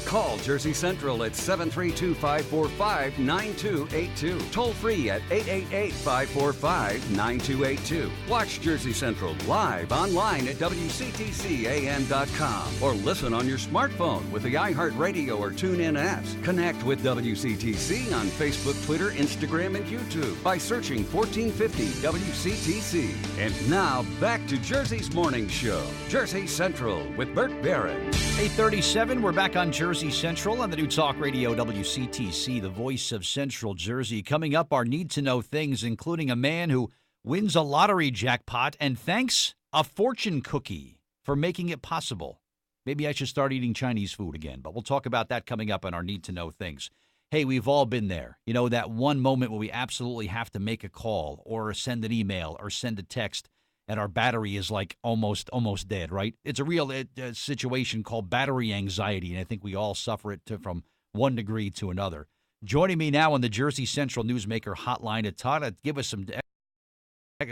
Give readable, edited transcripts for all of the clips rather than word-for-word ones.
Call Jersey Central at 732-545-9282. Toll free at 888-545-9282. Watch Jersey Central live online at WCTCAM.com or listen on your smartphone with the iHeartRadio or TuneIn apps. Connect with WCTC on Facebook, Twitter, Instagram, and YouTube by searching 1450 WCTC. And now back to Jersey's Morning Show. Jersey Central with Bert Barron. 8:37, we're back on Jersey Central on the new Talk Radio WCTC, the voice of Central Jersey. Coming up, our need-to-know things, including a man who wins a lottery jackpot and thanks a fortune cookie for making it possible. Maybe I should start eating Chinese food again, but we'll talk about that coming up on our need-to-know things. Hey, we've all been there. You know, that one moment where we absolutely have to make a call or send an email or send a text, and our battery is like almost dead, right? It's a real situation called battery anxiety, and I think we all suffer it from one degree to another. Joining me now on the Jersey Central Newsmaker hotline to Todd to give us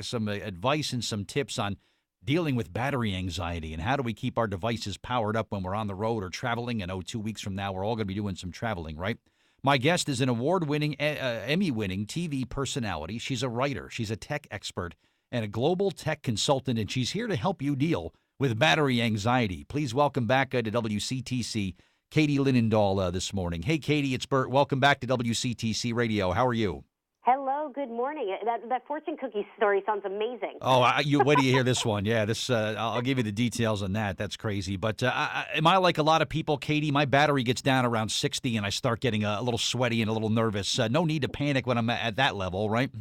some advice and some tips on dealing with battery anxiety and how do we keep our devices powered up when we're on the road or traveling. I know 2 weeks from now we're all going to be doing some traveling, right? My guest is an award-winning, Emmy-winning TV personality. She's a writer. She's a tech expert and a global tech consultant, and she's here to help you deal with battery anxiety. Please welcome back to WCTC, Katie Linendoll this morning. Hey, Katie, it's Bert. Welcome back to WCTC Radio. How are you? Hello, good morning. That fortune cookie story sounds amazing. Oh, you wait till you hear this one. Yeah, this I'll give you the details on that. That's crazy. But am I like a lot of people, Katie? My battery gets down around 60, and I start getting a little sweaty and a little nervous. No need to panic when I'm at that level, right?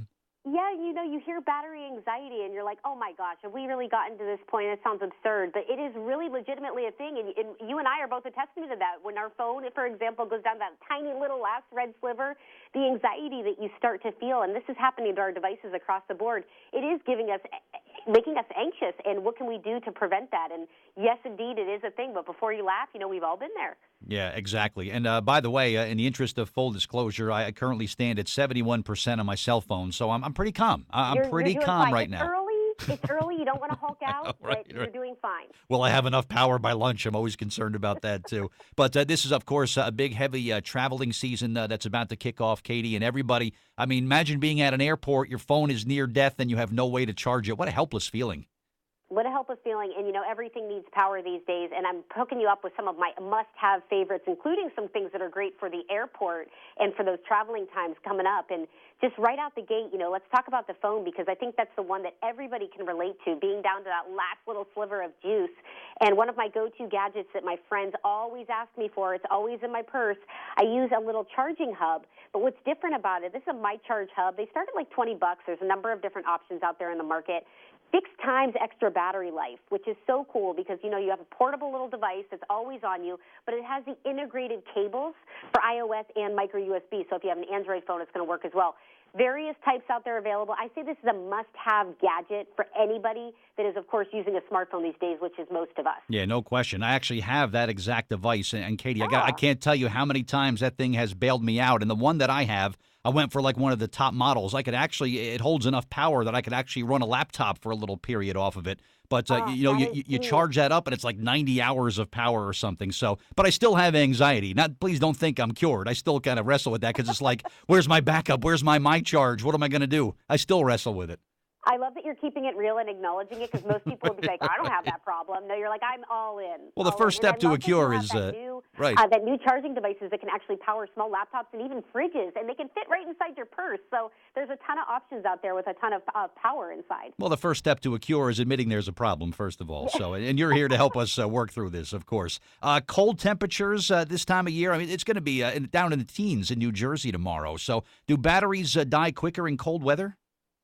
Yeah, you hear battery anxiety and you're like, oh my gosh, have we really gotten to this point? It sounds absurd, but it is really legitimately a thing. And you and I are both a testament to that. When our phone, for example, goes down that tiny little last red sliver, the anxiety that you start to feel, and this is happening to our devices across the board, it is making us anxious. And what can we do to prevent that? And yes, indeed, it is a thing. But before you laugh, we've all been there. Yeah, exactly. And by the way, in the interest of full disclosure, I currently stand at 71% on my cell phone, so I'm pretty calm. I'm pretty calm right now. It's early. You don't want to hulk out, right, but you're doing fine. Will I have enough power by lunch? I'm always concerned about that, too. But this is, of course, a big, heavy traveling season that's about to kick off, Katie, and everybody. I mean, imagine being at an airport, your phone is near death, and you have no way to charge it. What a helpless feeling. What a helpless feeling. And, everything needs power these days. And I'm hooking you up with some of my must-have favorites, including some things that are great for the airport and for those traveling times coming up. And just right out the gate, let's talk about the phone, because I think that's the one that everybody can relate to, being down to that last little sliver of juice. And one of my go-to gadgets that my friends always ask me for, it's always in my purse, I use a little charging hub. But what's different about it, this is a My Charge hub. They start at like $20. There's a number of different options out there in the market. 6 times extra battery life, which is so cool because, you have a portable little device that's always on you, but it has the integrated cables for iOS and micro USB. So if you have an Android phone, it's going to work as well. Various types out there available. I say this is a must-have gadget for anybody that is, of course, using a smartphone these days, which is most of us. Yeah, no question. I actually have that exact device. And Katie, I can't tell you how many times that thing has bailed me out. And the one that I have, I went for like one of the top models. It holds enough power that I could actually run a laptop for a little period off of it. But, you charge that up and it's like 90 hours of power or something. So, but I still have anxiety. Please don't think I'm cured. I still kind of wrestle with that because it's like, where's my backup? Where's my charge? What am I going to do? I still wrestle with it. I love that you're keeping it real and acknowledging it, because most people would be like, I don't have that problem. No, you're like, I'm all in. Well, the first step to a cure is right. That new charging devices that can actually power small laptops and even fridges, and they can fit right inside your purse. So there's a ton of options out there with a ton of power inside. Well, the first step to a cure is admitting there's a problem, first of all. So, and you're here to help us work through this, of course. Cold temperatures this time of year. I mean, it's going to be down in the teens in New Jersey tomorrow. So do batteries die quicker in cold weather?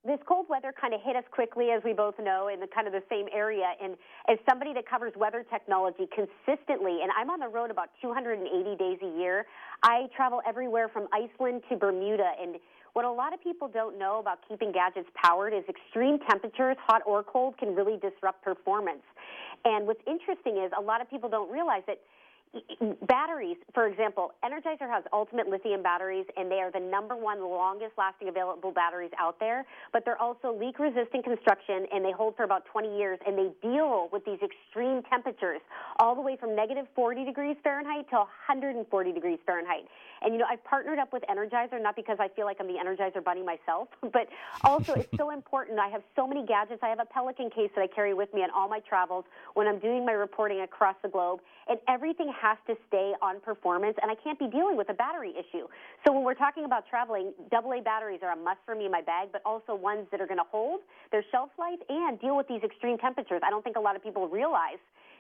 This cold weather kind of hit us quickly, as we both know, in kind of the same area. And as somebody that covers weather technology consistently, and I'm on the road about 280 days a year, I travel everywhere from Iceland to Bermuda. And what a lot of people don't know about keeping gadgets powered is extreme temperatures, hot or cold, can really disrupt performance. And what's interesting is a lot of people don't realize that Batteries, for example, Energizer has ultimate lithium batteries, and they are the number one longest lasting available batteries out there, but they're also leak resistant construction, and they hold for about 20 years, and they deal with these extreme temperatures all the way from negative 40 degrees Fahrenheit to 140 degrees Fahrenheit. And, I've partnered up with Energizer, not because I feel like I'm the Energizer bunny myself, but also it's so important. I have so many gadgets. I have a Pelican case that I carry with me on all my travels when I'm doing my reporting across the globe, and everything has to stay on performance, and I can't be dealing with a battery issue. So when we're talking about traveling, AA batteries are a must for me in my bag, but also ones that are going to hold their shelf life and deal with these extreme temperatures. I don't think a lot of people realize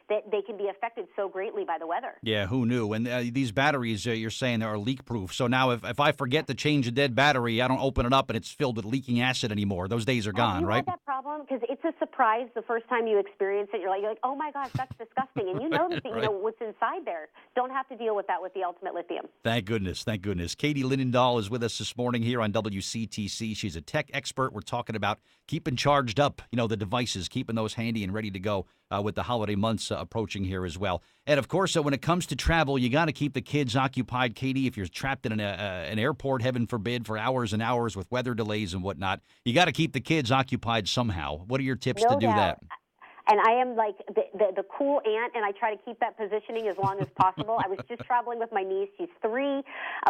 that they can be affected so greatly by the weather. Yeah, who knew? And these batteries, you're saying they are leak-proof. So now if I forget to change a dead battery, I don't open it up and it's filled with leaking acid anymore. Those days are gone, right? Have you had that problem? Because it's a surprise the first time you experience it. You're like, oh my gosh, that's disgusting. And you know that what's inside there. Don't have to deal with that with the Ultimate Lithium. Thank goodness. Thank goodness. Katie Linendoll is with us this morning here on WCTC. She's a tech expert. We're talking about keeping charged up, the devices, keeping those handy and ready to go with the holiday months approaching here as well. And, of course, when it comes to travel, you got to keep the kids occupied, Katie. If you're trapped in an airport, heaven forbid, for hours and hours with weather delays and whatnot, you got to keep the kids occupied somehow. What are your tips to do that? And I am like the cool aunt, and I try to keep that positioning as long as possible. I was just traveling with my niece. She's 3.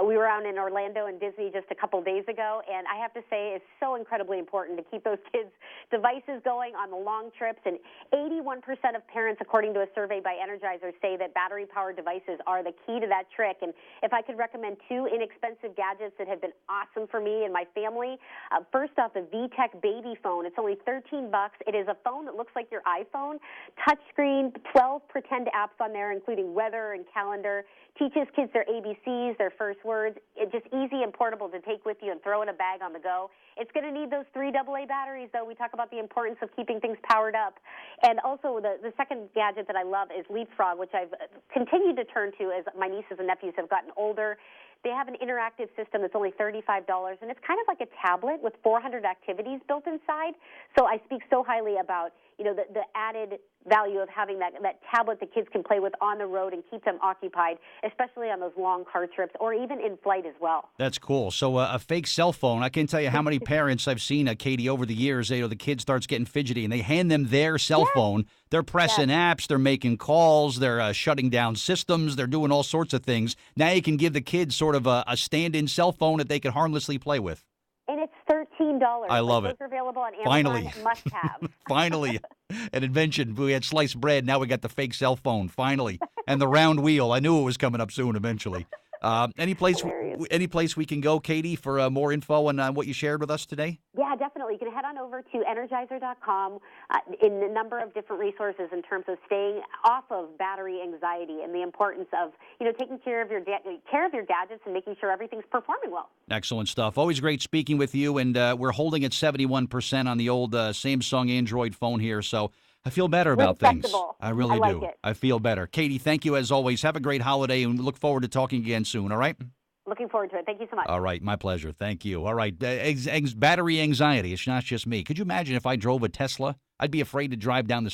We were out in Orlando and Disney just a couple days ago, and I have to say it's so incredibly important to keep those kids' devices going on the long trips. And 81% of parents, according to a survey by Energizer, say that battery-powered devices are the key to that trick. And if I could recommend 2 inexpensive gadgets that have been awesome for me and my family, first off, the VTech baby phone. It's only $13. It is a phone that looks like your iPhone, touchscreen, 12 pretend apps on there, including weather and calendar, teaches kids their ABCs, their first words. It's just easy and portable to take with you and throw in a bag on the go. It's going to need those 3 AA batteries, though. We talk about the importance of keeping things powered up. And also the second gadget that I love is Leapfrog, which I've continued to turn to as my nieces and nephews have gotten older. They have an interactive system that's only $35, and it's kind of like a tablet with 400 activities built inside. So I speak so highly about, the added value of having that tablet that kids can play with on the road and keep them occupied, especially on those long car trips or even in flight as well. That's cool. So a fake cell phone, I can't tell you how many parents I've seen, Katie, over the years, the kid starts getting fidgety and they hand them their cell phone. They're pressing apps, they're making calls, they're shutting down systems, they're doing all sorts of things. Now you can give the kids sort of a stand-in cell phone that they can harmlessly play with. And it's $13. I love it. Those are available on Amazon. Finally. Must have. Finally. An invention. We had sliced bread. Now we got the fake cell phone. Finally. And the round wheel. I knew it was coming up soon eventually. Any place we can go, Katie, for more info on what you shared with us today? Yeah, definitely. You can head on over to Energizer.com in a number of different resources in terms of staying off of battery anxiety and the importance of, taking care of your gadgets and making sure everything's performing well. Excellent stuff. Always great speaking with you, and we're holding at 71% on the old Samsung Android phone here, so I feel better about things. I really do. I feel better. Katie, thank you as always. Have a great holiday, and look forward to talking again soon, all right? Looking forward to it. Thank you so much. All right, my pleasure. Thank you. All right, battery anxiety. It's not just me. Could you imagine if I drove a Tesla? I'd be afraid to drive down the